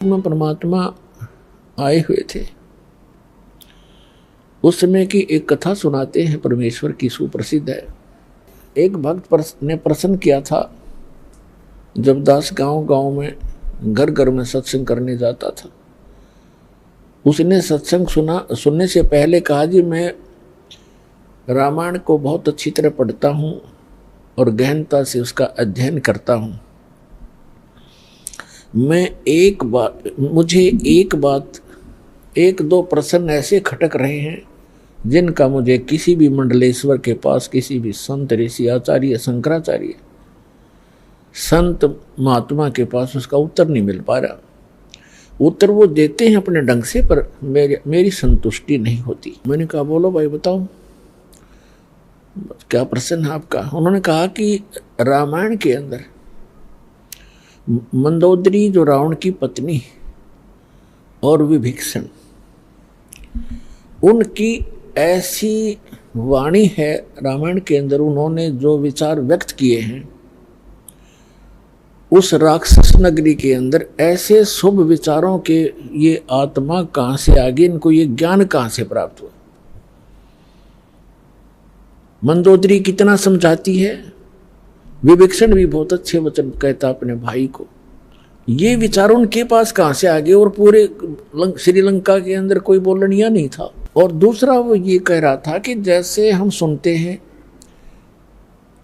में परमात्मा आए हुए थे। उस समय की एक कथा सुनाते हैं, परमेश्वर की सुप्रसिद्ध है। एक भक्त ने प्रश्न किया था, जब दास गांव गांव में घर घर में सत्संग करने जाता था। उसने सत्संग सुनने से पहले कहा, जी मैं रामायण को बहुत अच्छी तरह पढ़ता हूँ और गहनता से उसका अध्ययन करता हूँ। मुझे एक दो प्रश्न ऐसे खटक रहे हैं जिनका मुझे किसी भी मंडलेश्वर के पास, किसी भी संत ऋषि आचार्य शंकराचार्य संत महात्मा के पास उसका उत्तर नहीं मिल पा रहा। उत्तर वो देते हैं अपने ढंग से, पर मेरी संतुष्टि नहीं होती। मैंने कहा, बोलो भाई बताओ क्या प्रश्न है आपका। उन्होंने कहा कि रामायण के अंदर मंदोदरी जो रावण की पत्नी और विभीषण, उनकी ऐसी वाणी है रामायण के अंदर, उन्होंने जो विचार व्यक्त किए हैं उस राक्षस नगरी के अंदर, ऐसे शुभ विचारों के ये आत्मा कहां से आ गई, इनको ये ज्ञान कहां से प्राप्त हुआ। मंदोदरी कितना समझाती है, विभीषण भी बहुत अच्छे वचन कहता अपने भाई को। ये विचार उनके पास कहां से आ गए, और पूरे श्रीलंका के अंदर कोई बोलनिया नहीं था। और दूसरा वो ये कह रहा था कि जैसे हम सुनते हैं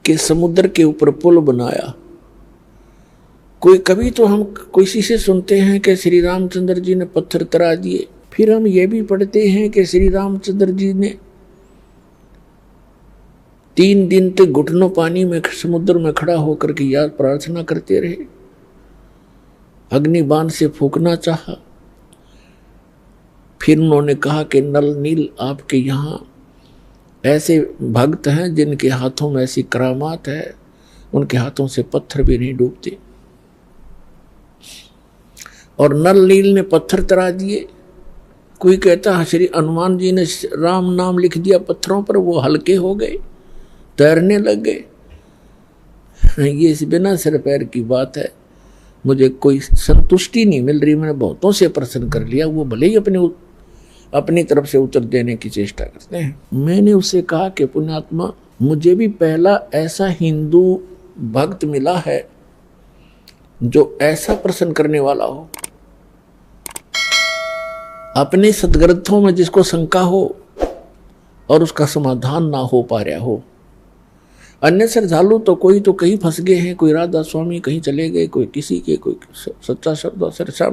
कि समुद्र के ऊपर पुल बनाया, कभी तो हम किसी से सुनते हैं कि श्री रामचंद्र जी ने पत्थर तरा दिए। फिर हम ये भी पढ़ते हैं कि श्री रामचंद्र जी ने 3 दिन तक घुटनों पानी में समुद्र में खड़ा होकर के याद प्रार्थना करते रहे, अग्निबाण से फूंकना चाहा। फिर उन्होंने कहा कि नल नील आपके यहाँ ऐसे भक्त हैं जिनके हाथों में ऐसी करामात है, उनके हाथों से पत्थर भी नहीं डूबते। और नल नील ने पत्थर तरा दिए। कोई कहता है श्री हनुमान जी ने राम नाम लिख दिया पत्थरों पर, वो हल्के हो गए, तैरने लग गए। ये इस बिना सिर पैर की बात है। मुझे कोई संतुष्टि नहीं मिल रही। मैंने बहुतों से प्रश्न कर लिया, वो भले ही अपनी तरफ से उत्तर देने की चेष्टा करते हैं। मैंने उससे कहा कि पुण्यात्मा, मुझे भी पहला ऐसा हिंदू भक्त मिला है जो ऐसा प्रश्न करने वाला हो, अपने सदग्रंथों में जिसको शंका हो और उसका समाधान ना हो पा रहा हो। अन्य श्रद्धालु तो कहीं फंस गए हैं, कोई राधा स्वामी कहीं चले गए, कोई किसी के, कोई सच्चा शब्द सरसा।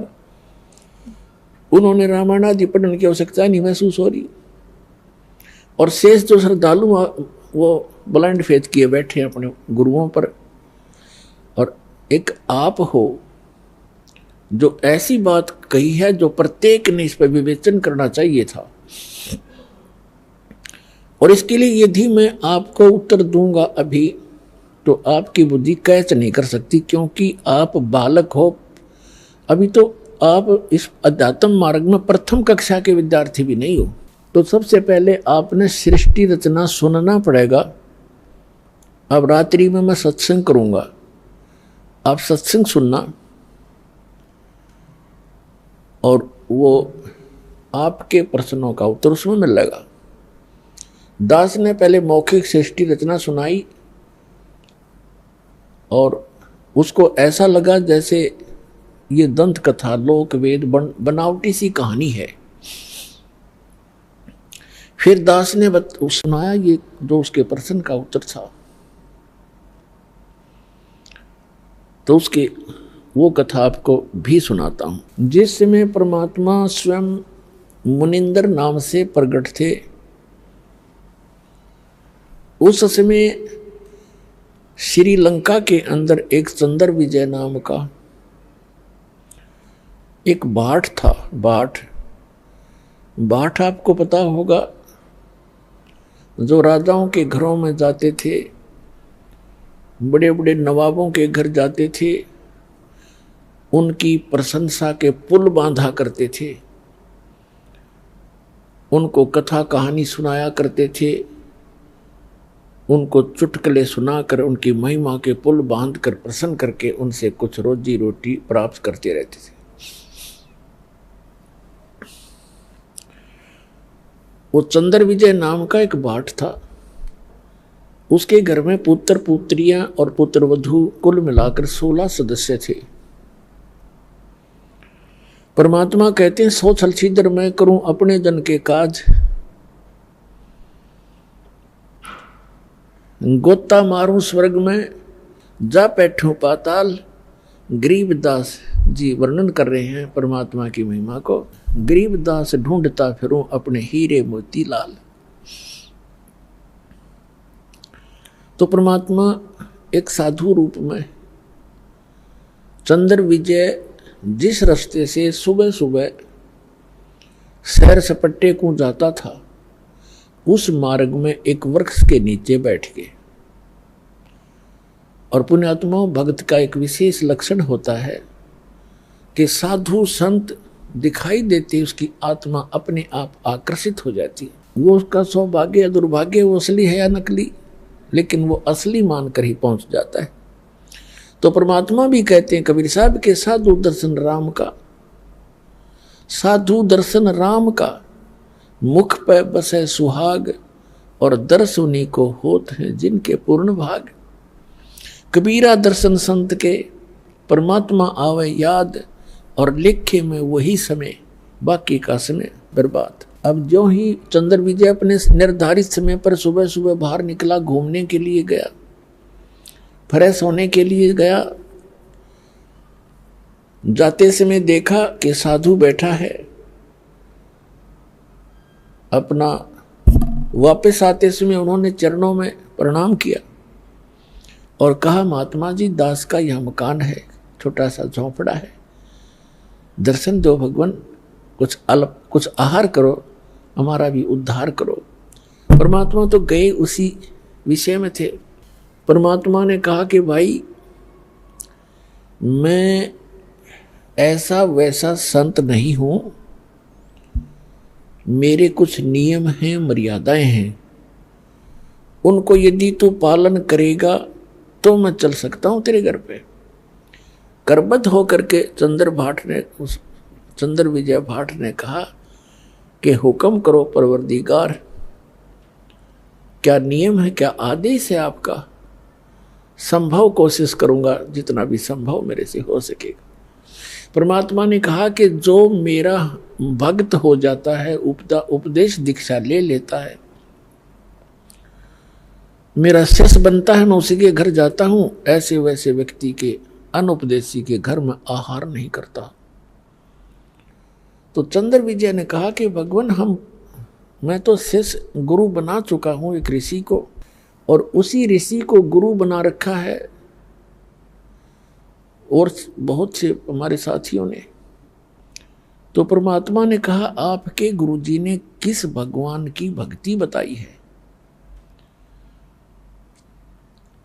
उन्होंने रामायण आदि पढ़ने की आवश्यकता नहीं महसूस हो रही। और शेष जो श्रद्धालु वो ब्लाइंड फेथ किए बैठे अपने गुरुओं पर। और एक आप हो जो ऐसी बात कही है जो प्रत्येक ने इस पर विवेचन करना चाहिए था। और इसके लिए यदि मैं आपको उत्तर दूंगा अभी, तो आपकी बुद्धि कैच नहीं कर सकती, क्योंकि आप बालक हो। अभी तो आप इस अध्यात्म मार्ग में प्रथम कक्षा के विद्यार्थी भी नहीं हो। तो सबसे पहले आपने सृष्टि रचना सुनना पड़ेगा। अब रात्रि में मैं सत्संग करूंगा, आप सत्संग सुनना, और वो आपके प्रश्नों का उत्तर उसमें मिलेगा। दास ने पहले मौखिक सृष्टि रचना सुनाई और उसको ऐसा लगा जैसे ये दंत कथा, लोक वेद बनावटी सी कहानी है। फिर दास ने सुनाया ये जो उसके प्रश्न का उत्तर था। तो उसके वो कथा आपको भी सुनाता हूं। जिस समय परमात्मा स्वयं मुनिंदर नाम से प्रकट थे, उस समय श्रीलंका के अंदर एक चंद्र विजय नाम का एक भाट था। भाट आपको पता होगा, जो राजाओं के घरों में जाते थे, बड़े बड़े नवाबों के घर जाते थे, उनकी प्रशंसा के पुल बांधा करते थे, उनको कथा कहानी सुनाया करते थे, उनको चुटकुले सुनाकर उनकी महिमा के पुल बांध कर प्रसन्न करके उनसे कुछ रोजी रोटी प्राप्त करते रहते थे। वो चंद्र विजय नाम का एक भाट था। उसके घर में पुत्र पुत्रियां और पुत्र वधू कुल मिलाकर 16 सदस्य थे। परमात्मा कहते हैं, 100 छल छिद्र मैं करूं अपने जन के काज, गोता मारूं स्वर्ग में जा बैठूं पाताल। गरीबदास जी वर्णन कर रहे हैं परमात्मा की महिमा को। गरीबदास ढूंढता फिरूं अपने हीरे मोती लाल। तो परमात्मा एक साधु रूप में चंद्र विजय जिस रास्ते से सुबह सुबह सैर सपट्टे को जाता था, उस मार्ग में एक वृक्ष के नीचे बैठ गए। और पुण्यात्माओं, भक्त का एक विशेष लक्षण होता है कि साधु संत दिखाई देते उसकी आत्मा अपने आप आकर्षित हो जाती है। वो उसका सौभाग्य या दुर्भाग्य, वो असली है या नकली, लेकिन वो असली मानकर ही पहुंच जाता है। तो परमात्मा भी कहते हैं कबीर साहब के साधु दर्शन राम का, साधु दर्शन राम का, मुख पे बसे सुहाग, और दर्श उन्हीं को होत हैं जिनके पूर्ण भाग। कबीरा दर्शन संत के, परमात्मा आवे याद, और लेखे में वही समय, बाकी का समय बर्बाद। अब जो ही चंद्र विजय अपने निर्धारित समय पर सुबह सुबह बाहर निकला, घूमने के लिए गया, फ्रेश होने के लिए गया। जाते समय देखा कि साधु बैठा है अपना। वापस आते समय उन्होंने चरणों में प्रणाम किया और कहा, महात्मा जी, दास का यह मकान है, छोटा सा झोंपड़ा है, दर्शन दो भगवान, कुछ आहार करो, हमारा भी उद्धार करो। परमात्मा तो गए उसी विषय में थे। परमात्मा ने कहा कि भाई, मैं ऐसा वैसा संत नहीं हूं, मेरे कुछ नियम हैं, मर्यादाएं हैं, उनको यदि तू पालन करेगा तो मैं चल सकता हूं तेरे घर पे। करबद्ध होकर के चंद्र विजय भाट ने कहा कि हुक्म करो परवरदिगार, क्या नियम है, क्या आदेश है आपका? संभव कोशिश करूंगा, जितना भी संभव मेरे से हो सकेगा। परमात्मा ने कहा कि जो मेरा भक्त हो जाता है, उपदेश दीक्षा ले लेता है, मेरा शिष्य बनता है, मैं उसी के घर जाता हूं, ऐसे वैसे व्यक्ति के, अनुपदेशी के घर में आहार नहीं करता। तो चंद्र विजय ने कहा कि भगवान, मैं तो शिष्य गुरु बना चुका हूं एक ऋषि को, और उसी ऋषि को गुरु बना रखा है और बहुत से हमारे साथियों ने। तो परमात्मा ने कहा, आपके गुरुजी ने किस भगवान की भक्ति बताई है?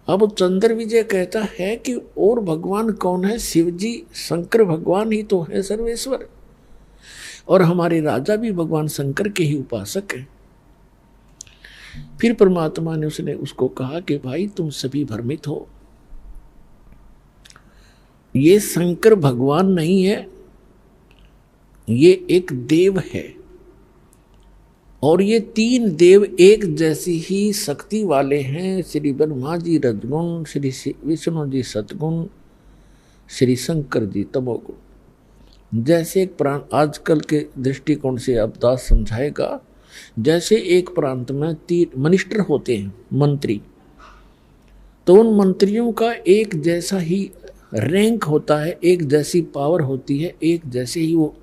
अब चंद्र विजय कहता है कि और भगवान कौन है? शिव जी, शंकर भगवान ही तो है सर्वेश्वर, और हमारे राजा भी भगवान शंकर के ही उपासक हैं। फिर परमात्मा ने उसको कहा कि भाई, तुम सभी भ्रमित हो, ये शंकर भगवान नहीं है, ये एक देव है, और ये 3 देव एक जैसी ही शक्ति वाले हैं। श्री ब्रह्मा जी रजगुण, श्री विष्णु जी सतगुण, श्री शंकर जी तमोगुण। जैसे एक प्रांत, आजकल के दृष्टिकोण से अवतार समझाएगा, जैसे एक प्रांत में 3 मिनिस्टर होते हैं, मंत्री, तो उन मंत्रियों का एक जैसा ही रैंक होता है, एक जैसी पावर होती है, एक जैसे ही वो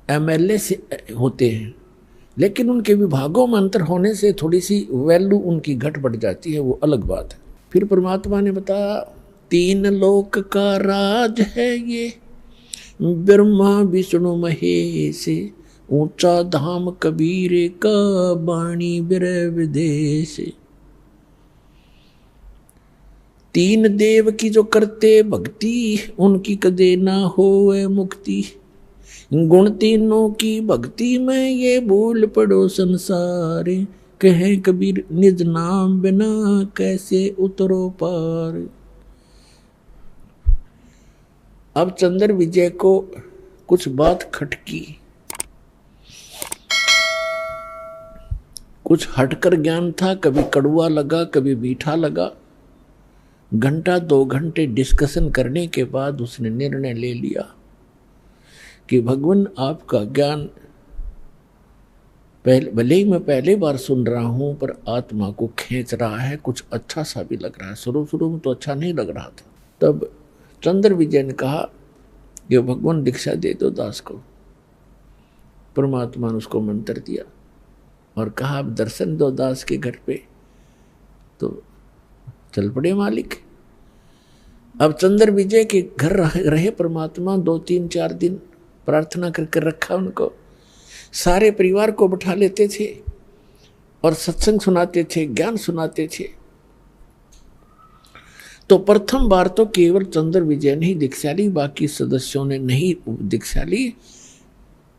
एमएलए से होते हैं, लेकिन उनके विभागों में अंतर होने से थोड़ी सी वैल्यू उनकी घट बढ़ जाती है, वो अलग बात है। फिर परमात्मा ने बताया, 3 लोक का राज है ये, ब्रह्मा विष्णु महेश, ऊंचा धाम कबीर का, बाणी बिरह विदेश। 3 देव की जो करते भक्ति, उनकी कदे ना होए मुक्ति। गुण 3 की भक्ति में ये भूल पड़ो संसार, कहे कबीर निज नाम बिना कैसे उतरो पार। अब चंद्र विजय को कुछ बात खटकी। कुछ हटकर ज्ञान था, कभी कड़वा लगा कभी मीठा लगा। घंटा 2 घंटे डिस्कशन करने के बाद उसने निर्णय ले लिया कि भगवान आपका ज्ञान भले ही मैं पहली बार सुन रहा हूं पर आत्मा को खींच रहा है, कुछ अच्छा सा भी लग रहा है। शुरू शुरू में तो अच्छा नहीं लग रहा था। तब चंद्र विजय ने कहा कि भगवान दीक्षा दे दो दास को। परमात्मा ने उसको मंत्र दिया और कहा अब दर्शन दो दास के घर पे। तो चल पड़े मालिक। अब चंद्र विजय के घर रहे परमात्मा 2, 3, 4 दिन, प्रार्थना करके रखा उनको। सारे परिवार को बैठा लेते थे और सत्संग सुनाते थे, ज्ञान सुनाते थे। तो प्रथम बार तो केवल चंद्र विजय ने ही दीक्षा ली, बाकी सदस्यों ने नहीं दीक्षा ली,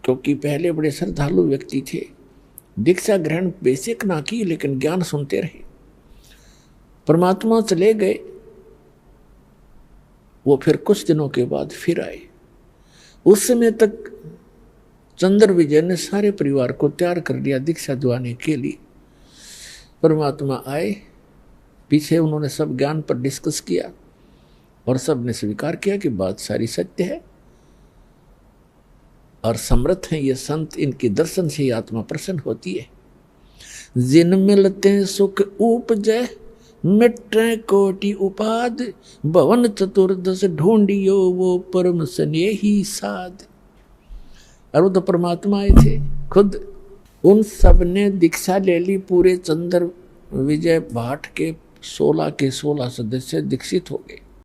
क्योंकि पहले बड़े श्रद्धालु व्यक्ति थे। दीक्षा ग्रहण बेसिक ना की, लेकिन ज्ञान सुनते रहे। परमात्मा चले गए, वो फिर कुछ दिनों के बाद फिर आए। उस समय तक चंद्र विजय ने सारे परिवार को तैयार कर लिया दीक्षा दिवाने के लिए। परमात्मा आए, पीछे उन्होंने सब ज्ञान पर डिस्कस किया और सब ने स्वीकार किया कि बात सारी सत्य है और समर्थ हैं ये संत, इनके दर्शन से ही आत्मा प्रसन्न होती है। जिन मिलते सुख उपजय मिटे कोटि उपाद, भवन चतुर्दश ढूंढियो वो परम स्नेही साध। और वो तो परमात्मा आए थे खुद। उन सब ने दीक्षा ले ली। पूरे चंद्र विजय भाट के 16 के 16 सदस्य दीक्षित हो गए।